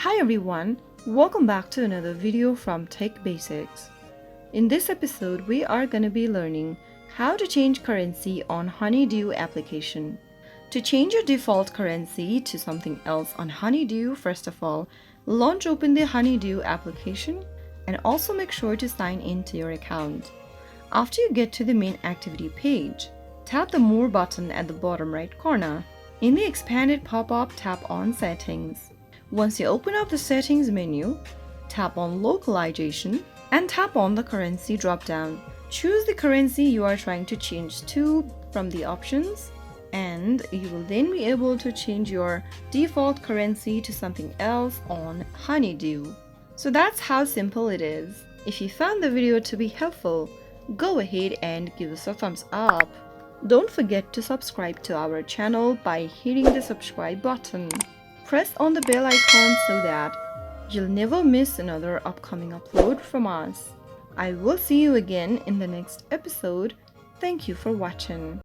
Hi everyone, welcome back to another video from Tech Basics. In this episode, we are going to be learning how to change currency on Honeydue application. To change your default currency to something else on Honeydue, first of all, open the Honeydue application and also make sure to sign in to your account. After you get to the main activity page, tap the More button at the bottom right corner. In the expanded pop-up, tap on Settings. Once you open up the Settings menu, tap on Localization and tap on the Currency drop-down. Choose the currency you are trying to change to from the options, and you will then be able to change your default currency to something else on Honeydue. So that's how simple it is. If you found the video to be helpful, go ahead and give us a thumbs up. Don't forget to subscribe to our channel by hitting the subscribe button. Press on the bell icon so that you'll never miss another upcoming upload from us. I will see you again in the next episode. Thank you for watching.